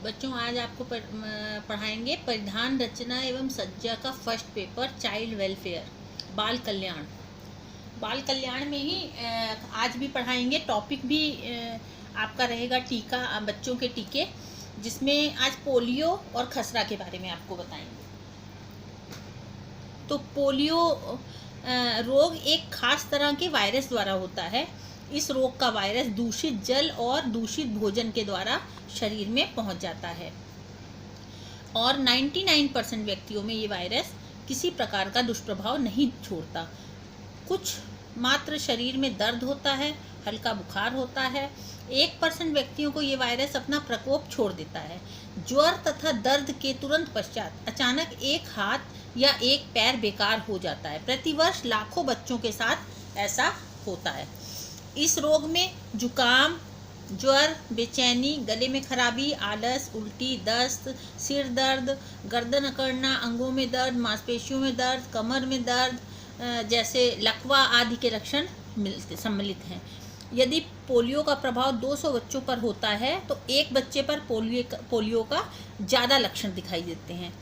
बच्चों आज आपको पढ़ाएंगे परिधान रचना एवं सज्जा का फर्स्ट पेपर चाइल्ड वेलफेयर बाल कल्याण। बाल कल्याण में ही आज भी पढ़ाएंगे। टॉपिक भी आपका रहेगा टीका, बच्चों के टीके, जिसमें आज पोलियो और खसरा के बारे में आपको बताएंगे। तो पोलियो रोग एक खास तरह के वायरस द्वारा होता है। इस रोग का वायरस दूषित जल और दूषित भोजन के द्वारा शरीर में पहुंच जाता है और 99% व्यक्तियों में ये वायरस किसी प्रकार का दुष्प्रभाव नहीं छोड़ता। कुछ मात्र शरीर में दर्द होता है, हल्का बुखार होता है। 1% व्यक्तियों को ये वायरस अपना प्रकोप छोड़ देता है। ज्वर तथा दर्द के तुरंत पश्चात अचानक एक हाथ या एक पैर बेकार हो जाता है। प्रतिवर्ष लाखों बच्चों के साथ ऐसा होता है। इस रोग में जुकाम, ज्वर, बेचैनी, गले में खराबी, आलस, उल्टी, दस्त, सिर दर्द, गर्दन अकड़ना, अंगों में दर्द, मांसपेशियों में दर्द, कमर में दर्द जैसे लकवा आदि के लक्षण सम्मिलित हैं। यदि पोलियो का प्रभाव 200 बच्चों पर होता है तो एक बच्चे पर पोलियो का ज़्यादा लक्षण दिखाई देते हैं।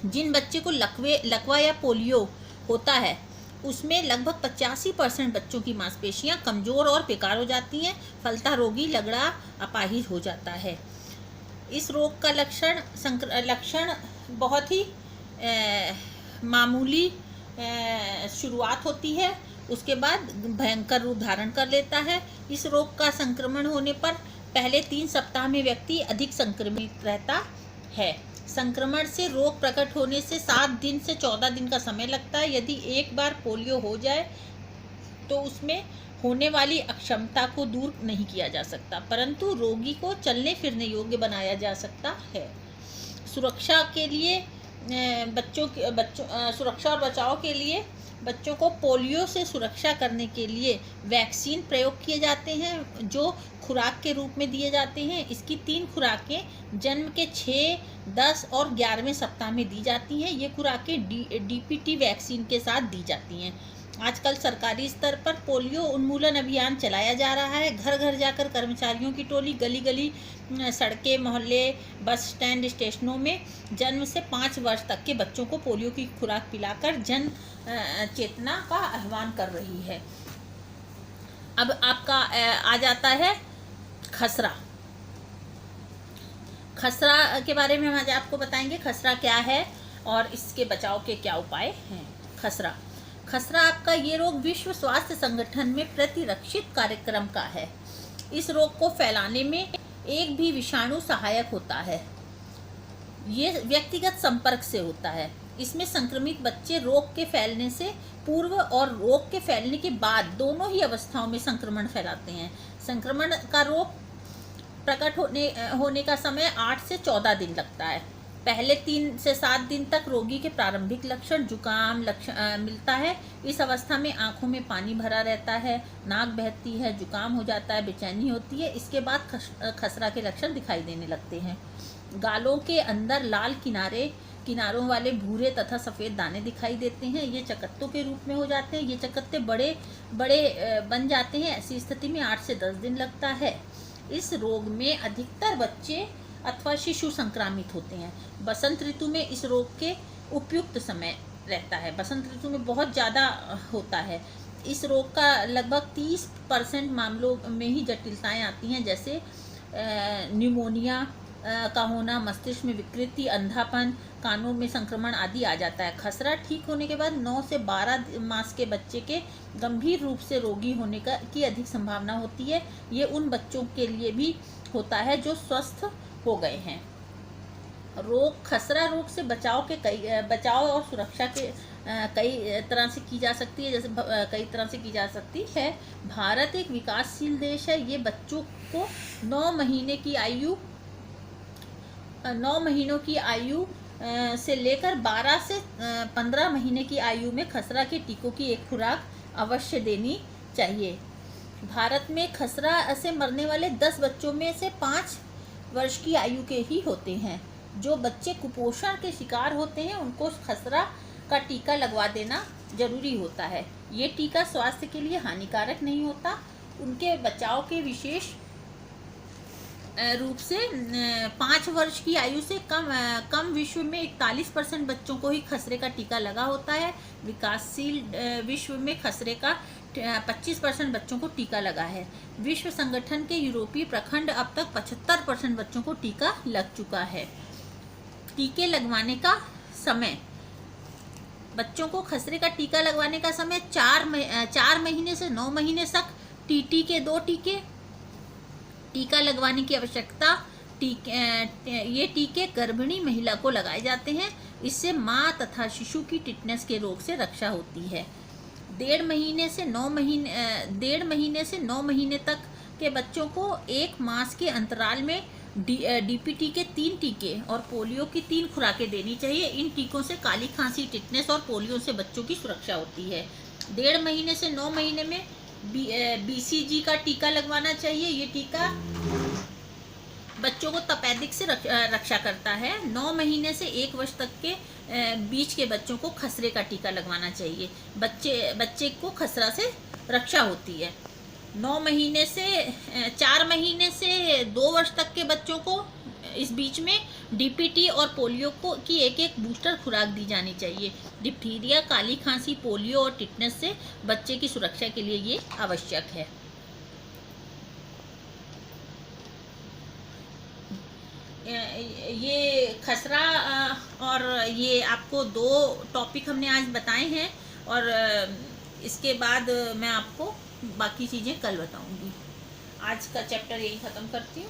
जिन बच्चे को लकवा या पोलियो होता है उसमें लगभग 85% बच्चों की मांसपेशियां कमज़ोर और बेकार हो जाती हैं। फलता रोगी लगड़ा अपाहिज हो जाता है। इस रोग का लक्षण बहुत ही मामूली शुरुआत होती है, उसके बाद भयंकर रूप धारण कर लेता है। इस रोग का संक्रमण होने पर पहले 3 सप्ताह में व्यक्ति अधिक संक्रमित रहता है। संक्रमण से रोग प्रकट होने से 7 दिन से 14 दिन का समय लगता है। यदि एक बार पोलियो हो जाए तो उसमें होने वाली अक्षमता को दूर नहीं किया जा सकता, परंतु रोगी को चलने फिरने योग्य बनाया जा सकता है। सुरक्षा के लिए सुरक्षा और बचाव के लिए बच्चों को पोलियो से सुरक्षा करने के लिए वैक्सीन प्रयोग किए जाते हैं, जो खुराक के रूप में दिए जाते हैं। इसकी 3 खुराकें जन्म के 6, 10 और 11वें सप्ताह में दी जाती हैं। ये खुराकें डीपीटी वैक्सीन के साथ दी जाती हैं। आजकल सरकारी स्तर पर पोलियो उन्मूलन अभियान चलाया जा रहा है। घर घर जाकर कर्मचारियों की टोली गली गली, सड़कें, मोहल्ले, बस स्टैंड, स्टेशनों में जन्म से 5 वर्ष तक के बच्चों को पोलियो की खुराक पिलाकर जन चेतना का आह्वान कर रही है। अब आपका आ जाता है खसरा। खसरा के बारे में हम आज आपको बताएंगे। खसरा क्या है और इसके बचाव के क्या उपाय हैं। खसरा आपका ये रोग विश्व स्वास्थ्य संगठन में प्रतिरक्षित कार्यक्रम का है। इस रोग को फैलाने में एक भी विषाणु सहायक होता है। ये व्यक्तिगत संपर्क से होता है। इसमें संक्रमित बच्चे रोग के फैलने से पूर्व और रोग के फैलने के बाद दोनों ही अवस्थाओं में संक्रमण फैलाते हैं। संक्रमण का रोग प्रकट होने का समय 8 से 14 दिन लगता है। पहले 3 से 7 दिन तक रोगी के प्रारंभिक लक्षण जुकाम मिलता है। इस अवस्था में आंखों में पानी भरा रहता है, नाक बहती है, जुकाम हो जाता है, बेचैनी होती है। इसके बाद खसरा के लक्षण दिखाई देने लगते हैं। गालों के अंदर लाल किनारों वाले भूरे तथा सफ़ेद दाने दिखाई देते हैं। ये चकत्तों के रूप में हो जाते हैं। ये चकत्ते बड़े बन जाते हैं। ऐसी स्थिति में 8 से 10 दिन लगता है। इस रोग में अधिकतर बच्चे अथवा शिशु संक्रामित होते हैं। बसंत ऋतु में इस रोग के उपयुक्त समय रहता है। बसंत ऋतु में बहुत ज़्यादा होता है। इस रोग का लगभग 30% मामलों में ही जटिलताएं आती हैं, जैसे न्यूमोनिया का होना, मस्तिष्क में विकृति, अंधापन, कानों में संक्रमण आदि आ जाता है। खसरा ठीक होने के बाद 9 से 12 मास के बच्चे के गंभीर रूप से रोगी होने की अधिक संभावना होती है। ये उन बच्चों के लिए भी होता है जो स्वस्थ हो गए हैं। खसरा रोग से बचाव और सुरक्षा के कई तरह से की जा सकती है, जैसे कई तरह से की जा सकती है। भारत एक विकासशील देश है। ये बच्चों को 9 महीनों की आयु से लेकर 12 से 15 महीने की आयु में खसरा के टीकों की एक खुराक अवश्य देनी चाहिए। भारत में खसरा से मरने वाले 10 बच्चों में से 5 वर्ष की आयु के ही होते हैं। जो बच्चे कुपोषण के शिकार होते हैं उनको खसरा का टीका लगवा देना जरूरी होता है। ये टीका स्वास्थ्य के लिए हानिकारक नहीं होता। उनके बचाव के विशेष रूप से 5 वर्ष की आयु से कम विश्व में 41% बच्चों को ही खसरे का टीका लगा होता है। विकासशील विश्व में खसरे का 25% बच्चों को टीका लगा है। विश्व संगठन के यूरोपीय प्रखंड अब तक 75% बच्चों को टीका लग चुका है। टीके लगवाने का समय, बच्चों को खसरे का टीका लगवाने का समय 4 महीने से 9 महीने तक टीटी के 2 टीके। टीका लगवाने की आवश्यकता, ये टीके गर्भिणी महिला को लगाए जाते हैं। इससे माँ तथा शिशु की टिटनेस के रोग से रक्षा होती है। 1.5 महीने से 9 महीने तक के बच्चों को 1 मास के अंतराल में डीपीटी के 3 टीके और पोलियो की 3 खुराकें देनी चाहिए। इन टीकों से काली खांसी, टिटनेस और पोलियो से बच्चों की सुरक्षा होती है। 1.5 महीने से 9 महीने में BCG का टीका लगवाना चाहिए। ये टीका बच्चों को तपेदिक से रक्षा करता है। 9 महीने से 1 वर्ष तक के बीच के बच्चों को खसरे का टीका लगवाना चाहिए। बच्चे को खसरा से रक्षा होती है। 4 महीने से 2 वर्ष तक के बच्चों को इस बीच में डीपीटी और पोलियो की एक बूस्टर खुराक दी जानी चाहिए। डिप्थीरिया, काली खांसी, पोलियो और टिटनेस से बच्चे की सुरक्षा के लिए ये आवश्यक है। ये खसरा और ये आपको 2 टॉपिक हमने आज बताए हैं और इसके बाद मैं आपको बाकी चीज़ें कल बताऊंगी। आज का चैप्टर यही ख़त्म करती हूँ।